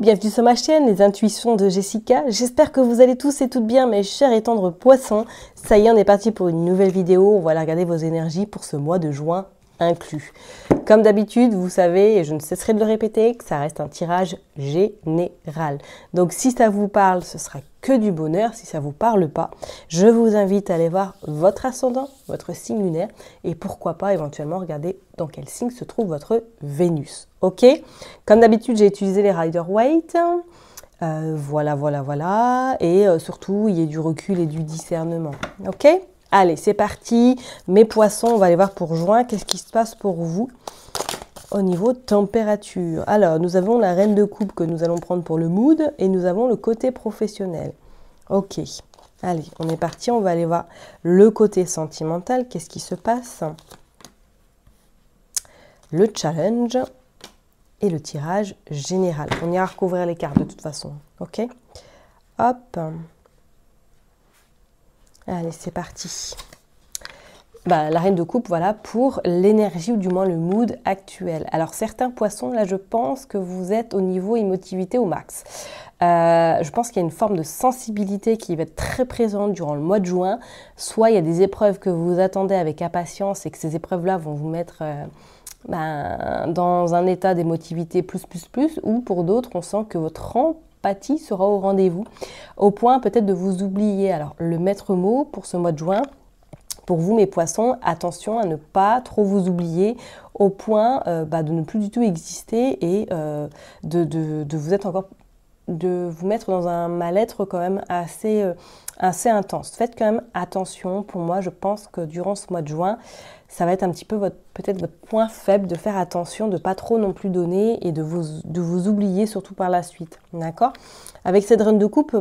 bienvenue sur ma chaîne, les intuitions de Jessica. J'espère que vous allez tous et toutes bien, mes chers et tendres poissons. Ça y est, on est parti pour une nouvelle vidéo. On va aller regarder vos énergies pour ce mois de juin inclus. Comme d'habitude, vous savez, et je ne cesserai de le répéter, que ça reste un tirage général. Donc si ça vous parle, ce sera que du bonheur. Si ça ne vous parle pas, je vous invite à aller voir votre ascendant, votre signe lunaire, et pourquoi pas éventuellement regarder dans quel signe se trouve votre Vénus. Ok? Comme d'habitude, j'ai utilisé les Rider-Waite. Voilà. Et surtout, il y a du recul et du discernement. Ok? Allez, c'est parti. Mes poissons, on va aller voir pour juin. Qu'est-ce qui se passe pour vous au niveau température? Alors, nous avons la reine de coupe que nous allons prendre pour le mood et nous avons le côté professionnel. Ok. Allez, on est parti. On va aller voir le côté sentimental. Qu'est-ce qui se passe? Le challenge et le tirage général. On ira recouvrir les cartes de toute façon. Ok? Hop. Allez, c'est parti. La reine de coupe, voilà, pour l'énergie ou du moins le mood actuel. Alors, certains poissons, là, je pense que vous êtes au niveau émotivité au max. Je pense qu'il y a une forme de sensibilité qui va être très présente durant le mois de juin. Soit il y a des épreuves que vous attendez avec impatience et que ces épreuves-là vont vous mettre dans un état d'émotivité plus, ou pour d'autres, on sent que votre empathie sera au rendez-vous, au point peut-être de vous oublier. Alors, le maître mot pour ce mois de juin, pour vous, mes poissons, attention à ne pas trop vous oublier au point de ne plus du tout exister et de vous mettre dans un mal-être quand même assez intense. Faites quand même attention. Pour moi, je pense que durant ce mois de juin, ça va être un petit peu peut-être votre point faible, de faire attention, de ne pas trop non plus donner et de vous oublier surtout par la suite. D'accord? Avec cette reine de coupe,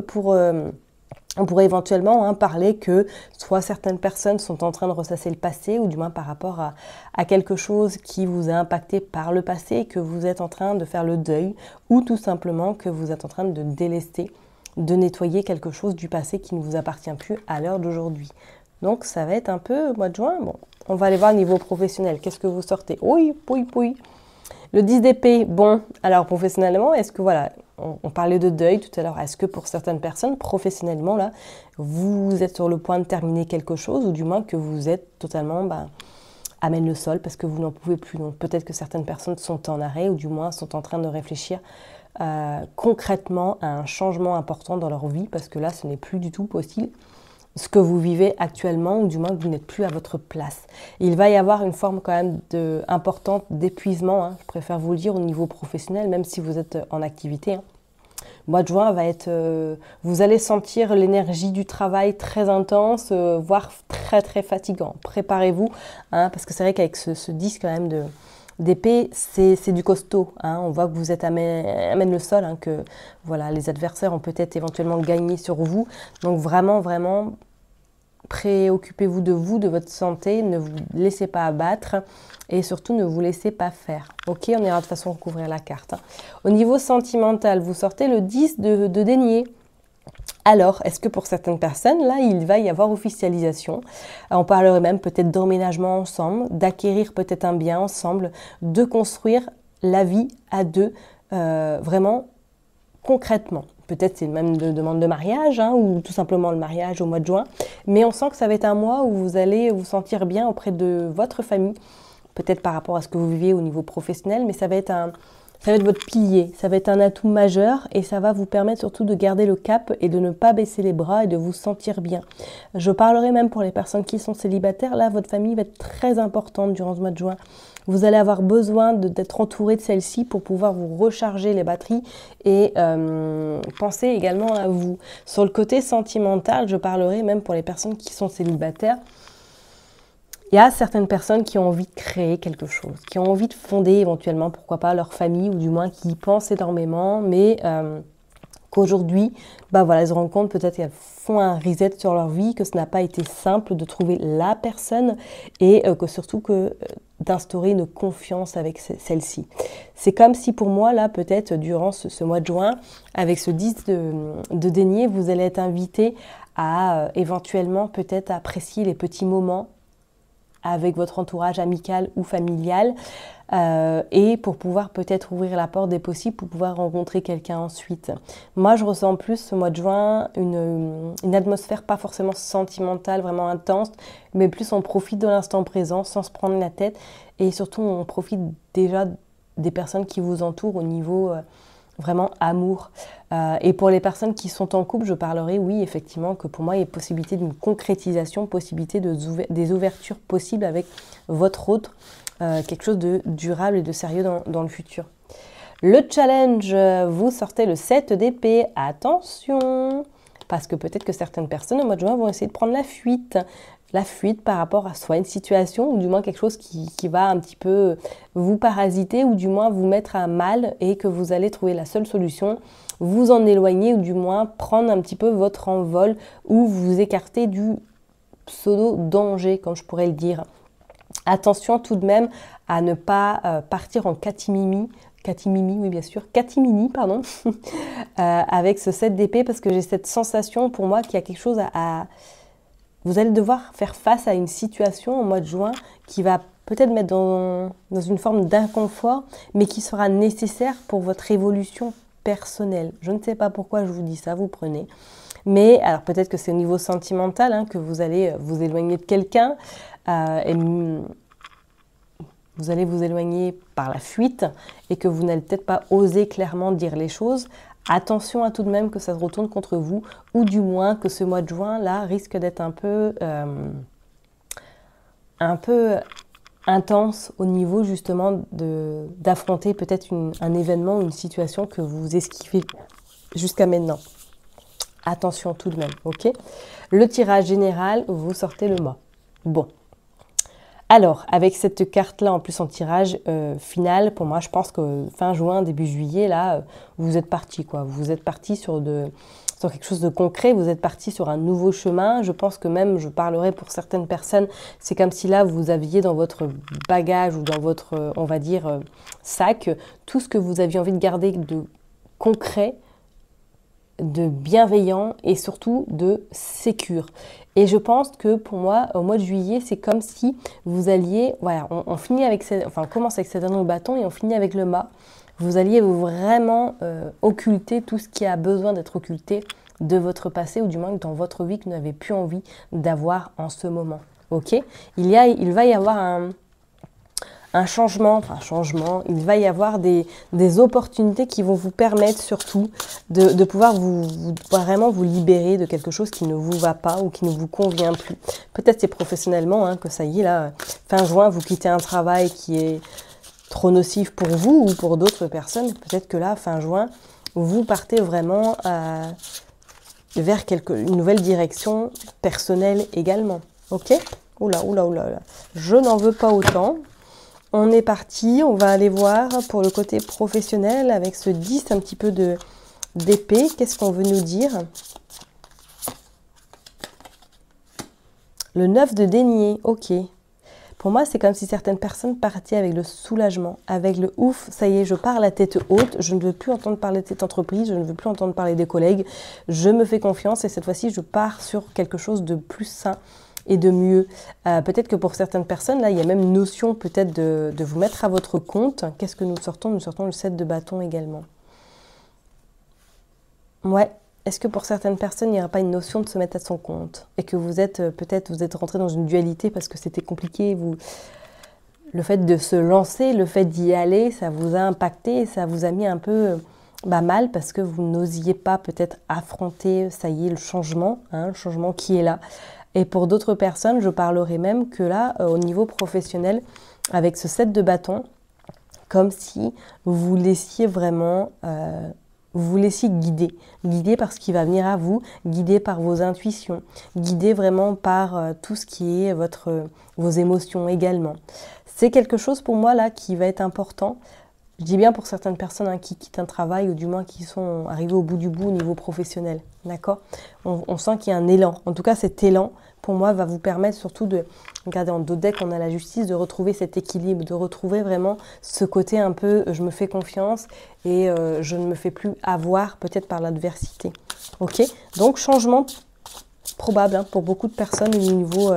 on pourrait éventuellement parler que soit certaines personnes sont en train de ressasser le passé, ou du moins par rapport à quelque chose qui vous a impacté par le passé et que vous êtes en train de faire le deuil, ou tout simplement que vous êtes en train de délester, de nettoyer quelque chose du passé qui ne vous appartient plus à l'heure d'aujourd'hui. Donc ça va être un peu mois de juin. Bon, on va aller voir au niveau professionnel. Qu'est-ce que vous sortez? Oui. Le 10 d'épée, bon, alors professionnellement, est-ce que voilà, on parlait de deuil tout à l'heure, est-ce que pour certaines personnes, professionnellement, là, vous êtes sur le point de terminer quelque chose, ou du moins que vous êtes totalement à même le sol parce que vous n'en pouvez plus. Donc peut-être que certaines personnes sont en arrêt, ou du moins sont en train de réfléchir concrètement à un changement important dans leur vie, parce que là, ce n'est plus du tout possible ce que vous vivez actuellement, ou du moins que vous n'êtes plus à votre place. Il va y avoir une forme quand même importante d'épuisement, je préfère vous le dire, au niveau professionnel, même si vous êtes en activité. Le mois de juin va être, vous allez sentir l'énergie du travail très intense, voire très fatigant. Préparez-vous, parce que c'est vrai qu'avec ce 10 quand même d'épée, c'est du costaud. On voit que vous êtes amène le sol, que voilà, les adversaires ont peut-être éventuellement gagné sur vous. Donc vraiment, préoccupez-vous, de votre santé, ne vous laissez pas abattre et surtout ne vous laissez pas faire. Ok, on ira de toute façon recouvrir la carte. Au niveau sentimental, vous sortez le 10 de denier. Alors, est-ce que pour certaines personnes, là, il va y avoir officialisation? On parlerait même peut-être d'emménagement ensemble, d'acquérir peut-être un bien ensemble, de construire la vie à deux, vraiment concrètement. Peut-être c'est même de demande de mariage, ou tout simplement le mariage au mois de juin. Mais on sent que ça va être un mois où vous allez vous sentir bien auprès de votre famille, peut-être par rapport à ce que vous vivez au niveau professionnel, mais ça va être votre pilier, ça va être un atout majeur et ça va vous permettre surtout de garder le cap et de ne pas baisser les bras et de vous sentir bien. Je parlerai même pour les personnes qui sont célibataires, là votre famille va être très importante durant ce mois de juin. Vous allez avoir besoin d'être entouré de celle-ci pour pouvoir vous recharger les batteries et penser également à vous. Sur le côté sentimental, je parlerai même pour les personnes qui sont célibataires. Il y a certaines personnes qui ont envie de créer quelque chose, qui ont envie de fonder éventuellement, pourquoi pas, leur famille, ou du moins qui y pensent énormément, mais qu'aujourd'hui, elles se rendent compte peut-être qu'elles font un reset sur leur vie, que ce n'a pas été simple de trouver la personne et que surtout d'instaurer une confiance avec celle-ci. C'est comme si pour moi, là, peut-être durant ce mois de juin, avec ce 10 de denier, vous allez être invité à éventuellement peut-être apprécier les petits moments avec votre entourage amical ou familial et pour pouvoir peut-être ouvrir la porte des possibles pour pouvoir rencontrer quelqu'un ensuite. Moi, je ressens plus ce mois de juin une atmosphère pas forcément sentimentale, vraiment intense, mais plus on profite de l'instant présent sans se prendre la tête et surtout on profite déjà des personnes qui vous entourent au niveau vraiment amour. Et pour les personnes qui sont en couple, je parlerai, oui, effectivement, que pour moi, il y a possibilité d'une concrétisation, possibilité des ouvertures possibles avec votre autre, quelque chose de durable et de sérieux dans le futur. Le challenge, vous sortez le 7 d'épée. Attention, parce que peut-être que certaines personnes au mois de juin vont essayer de prendre la fuite. La fuite par rapport à soit une situation ou du moins quelque chose qui va un petit peu vous parasiter ou du moins vous mettre à mal et que vous allez trouver la seule solution, vous en éloigner ou du moins prendre un petit peu votre envol ou vous écarter du pseudo-danger, comme je pourrais le dire. Attention tout de même à ne pas partir en catimini, oui bien sûr, catimini, pardon, avec ce 7 d'épée parce que j'ai cette sensation pour moi qu'il y a quelque chose vous allez devoir faire face à une situation au mois de juin qui va peut-être mettre dans une forme d'inconfort, mais qui sera nécessaire pour votre évolution personnelle. Je ne sais pas pourquoi je vous dis ça, vous prenez. Mais alors peut-être que c'est au niveau sentimental que vous allez vous éloigner de quelqu'un et vous allez vous éloigner par la fuite et que vous n'allez peut-être pas oser clairement dire les choses. Attention à tout de même que ça se retourne contre vous, ou du moins que ce mois de juin là risque d'être un peu intense au niveau justement d'affronter peut-être un événement ou une situation que vous esquivez jusqu'à maintenant. Attention tout de même, ok? Le tirage général, vous sortez le mât. Bon. Alors, avec cette carte-là, en plus en tirage final, pour moi, je pense que fin juin, début juillet, là, vous êtes parti, quoi. Vous êtes parti sur quelque chose de concret, vous êtes parti sur un nouveau chemin. Je pense que même, je parlerai pour certaines personnes, c'est comme si là, vous aviez dans votre bagage ou dans votre, on va dire, sac, tout ce que vous aviez envie de garder de concret, de bienveillant et surtout de sécure. Et je pense que pour moi, au mois de juillet, c'est comme si vous alliez, voilà, on finit avec on commence avec cette année au bâton et on finit avec le mât. Vous alliez vraiment occulter tout ce qui a besoin d'être occulté de votre passé ou du moins dans votre vie que vous n'avez plus envie d'avoir en ce moment. Ok ? Il va y avoir un changement, il va y avoir des opportunités qui vont vous permettre surtout de pouvoir vraiment vous libérer de quelque chose qui ne vous va pas ou qui ne vous convient plus. Peut-être c'est professionnellement que ça y est, là, fin juin, vous quittez un travail qui est trop nocif pour vous ou pour d'autres personnes. Peut-être que là, fin juin, vous partez vraiment vers une nouvelle direction personnelle également. Ok ? Oula, je n'en veux pas autant. On est parti, on va aller voir pour le côté professionnel avec ce 10 un petit peu d'épée. Qu'est-ce qu'on veut nous dire? Le 9 de denier, ok. Pour moi, c'est comme si certaines personnes partaient avec le soulagement, avec le ouf, ça y est, je pars la tête haute, je ne veux plus entendre parler de cette entreprise, je ne veux plus entendre parler des collègues, je me fais confiance et cette fois-ci, je pars sur quelque chose de plus sain et de mieux. Peut-être que pour certaines personnes, là, il y a même une notion peut-être de vous mettre à votre compte. Qu'est-ce que nous sortons? Nous sortons le 7 de bâton également. Ouais. Est-ce que pour certaines personnes, il n'y aura pas une notion de se mettre à son compte? Et que vous êtes peut-être rentré dans une dualité parce que c'était compliqué. Le fait de se lancer, le fait d'y aller, ça vous a impacté, ça vous a mis un peu mal parce que vous n'osiez pas peut-être affronter, ça y est, le changement qui est là. Et pour d'autres personnes, je parlerai même que là, au niveau professionnel, avec ce 7 de bâton, comme si vous laissiez vraiment, vous vous laissiez guider par ce qui va venir à vous, guider par vos intuitions, guider vraiment par tout ce qui est vos émotions également. C'est quelque chose pour moi là qui va être important. Je dis bien pour certaines personnes qui quittent un travail ou du moins qui sont arrivées au bout du bout au niveau professionnel. D'accord ? On sent qu'il y a un élan. En tout cas, cet élan, pour moi, va vous permettre surtout de, regardez, en dos deck, on a la justice, de retrouver cet équilibre, de retrouver vraiment ce côté un peu je me fais confiance et je ne me fais plus avoir peut-être par l'adversité. Ok ? Donc, changement probable pour beaucoup de personnes au niveau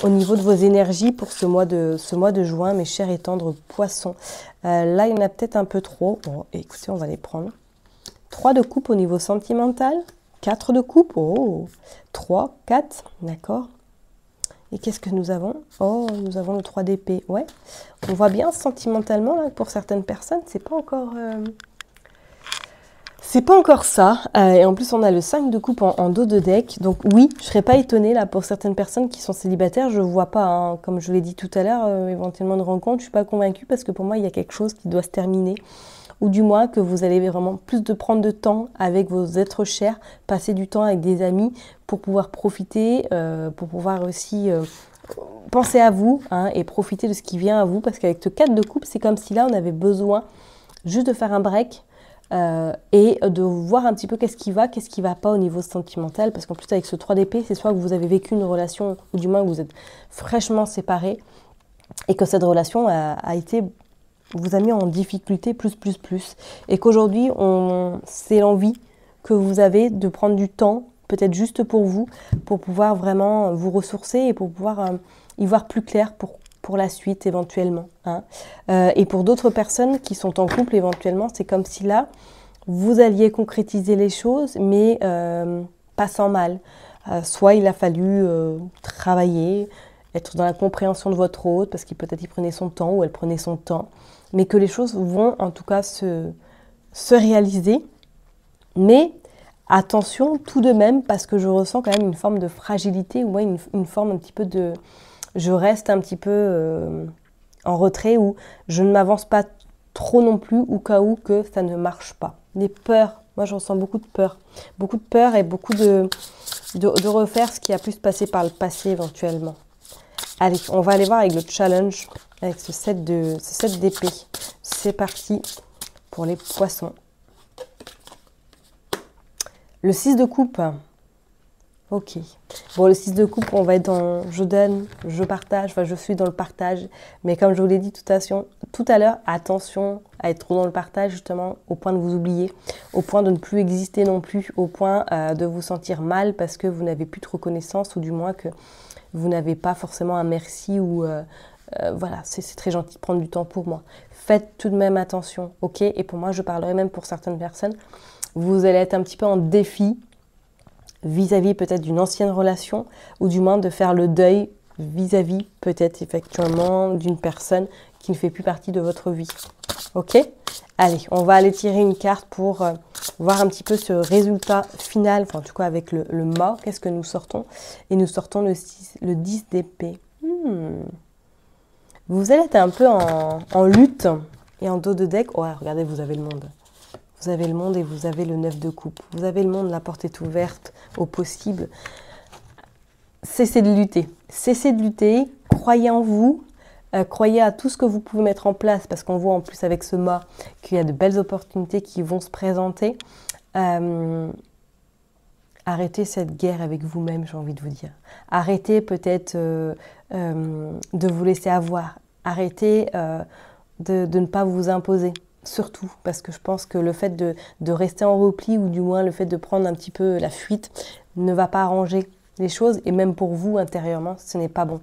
au niveau de vos énergies pour ce mois de juin, mes chers et tendres poissons. Là, il y en a peut-être un peu trop. Bon, écoutez, on va les prendre. 3 de coupe au niveau sentimental. 4 de coupe. Oh, 3, 4, d'accord. Et qu'est-ce que nous avons? Oh, nous avons le 3 d'épée. Ouais, on voit bien sentimentalement, là, pour certaines personnes, c'est pas encore... C'est pas encore ça, et en plus on a le 5 de coupe en dos de deck, donc oui, je serais pas étonnée là pour certaines personnes qui sont célibataires, je vois pas, hein, comme je l'ai dit tout à l'heure, éventuellement de rencontre, je suis pas convaincue parce que pour moi il y a quelque chose qui doit se terminer, ou du moins que vous allez vraiment plus de prendre de temps avec vos êtres chers, passer du temps avec des amis pour pouvoir profiter, pour pouvoir aussi penser à vous, hein, et profiter de ce qui vient à vous, parce qu'avec ce 4 de coupe, c'est comme si là on avait besoin juste de faire un break, et de voir un petit peu qu'est-ce qui va pas au niveau sentimental, parce qu'en plus avec ce 3 d'épée, c'est soit que vous avez vécu une relation, ou du moins que vous êtes fraîchement séparés, et que cette relation vous a mis en difficulté plus, et qu'aujourd'hui, c'est l'envie que vous avez de prendre du temps, peut-être juste pour vous, pour pouvoir vraiment vous ressourcer, et pour pouvoir y voir plus clair pour la suite éventuellement, hein. Et pour d'autres personnes qui sont en couple éventuellement, c'est comme si là, vous alliez concrétiser les choses, mais pas sans mal. Soit il a fallu travailler, être dans la compréhension de votre autre, parce qu'il peut-être il prenait son temps ou elle prenait son temps, mais que les choses vont en tout cas se réaliser. Mais attention tout de même, parce que je ressens quand même une forme de fragilité, ou une forme un petit peu de... Je reste un petit peu en retrait, ou je ne m'avance pas trop non plus, au cas où que ça ne marche pas. Les peurs, moi je ressens beaucoup de peur et beaucoup de refaire ce qui a pu se passer par le passé éventuellement. Allez, on va aller voir avec le challenge, avec ce 7 d'épée. C'est parti pour les poissons. Le 6 de coupe. Ok. Bon, le 6 de coupe, on va être dans je donne, je partage, enfin je suis dans le partage. Mais comme je vous l'ai dit tout à l'heure, attention à être trop dans le partage justement, au point de vous oublier, au point de ne plus exister non plus, au point de vous sentir mal parce que vous n'avez plus de reconnaissance, ou du moins que vous n'avez pas forcément un merci, ou voilà, c'est très gentil de prendre du temps pour moi. Faites tout de même attention, ok? Et pour moi, je parlerai même pour certaines personnes, vous allez être un petit peu en défi vis-à-vis peut-être d'une ancienne relation, ou du moins de faire le deuil vis-à-vis peut-être effectivement d'une personne qui ne fait plus partie de votre vie. Ok? Allez, on va aller tirer une carte pour voir un petit peu ce résultat final, enfin en tout cas avec le mât, qu'est-ce que nous sortons? Et nous sortons le 10 d'épée. Vous allez être un peu en lutte et en dos de deck. Ouais, regardez, vous avez le monde. Vous avez le monde et vous avez le 9 de coupe. Vous avez le monde, la porte est ouverte au possible. Cessez de lutter. Cessez de lutter. Croyez en vous. Croyez à tout ce que vous pouvez mettre en place, parce qu'on voit en plus avec ce mât qu'il y a de belles opportunités qui vont se présenter. Arrêtez cette guerre avec vous-même, j'ai envie de vous dire. Arrêtez peut-être de vous laisser avoir. Arrêtez de ne pas vous imposer. Surtout, parce que je pense que le fait de rester en repli, ou du moins le fait de prendre un petit peu la fuite, ne va pas arranger les choses, et même pour vous intérieurement, ce n'est pas bon.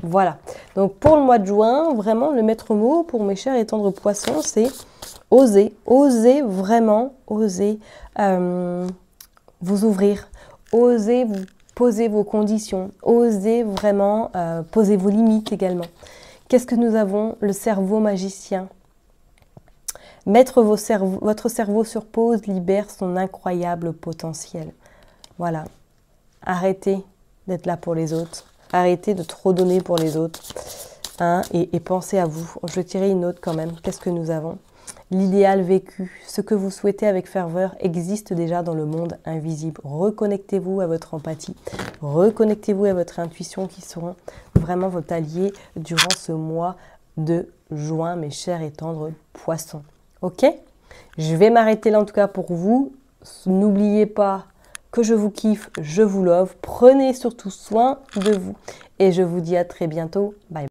Voilà, donc pour le mois de juin, vraiment le maître mot pour mes chers et tendres poissons, c'est oser, oser vraiment, oser vous ouvrir, oser vous poser vos conditions, oser vraiment poser vos limites également. Qu'est-ce que nous avons? Le cerveau magicien. Mettre votre cerveau sur pause libère son incroyable potentiel. Voilà. Arrêtez d'être là pour les autres. Arrêtez de trop donner pour les autres. Hein, et pensez à vous. Je vais tirer une autre quand même. Qu'est-ce que nous avons? L'idéal vécu. Ce que vous souhaitez avec ferveur existe déjà dans le monde invisible. Reconnectez-vous à votre empathie. Reconnectez-vous à votre intuition, qui seront vraiment votre allié durant ce mois de juin, mes chers et tendres poissons. Ok? Je vais m'arrêter là en tout cas pour vous. N'oubliez pas que je vous kiffe, je vous love. Prenez surtout soin de vous. Et je vous dis à très bientôt. Bye.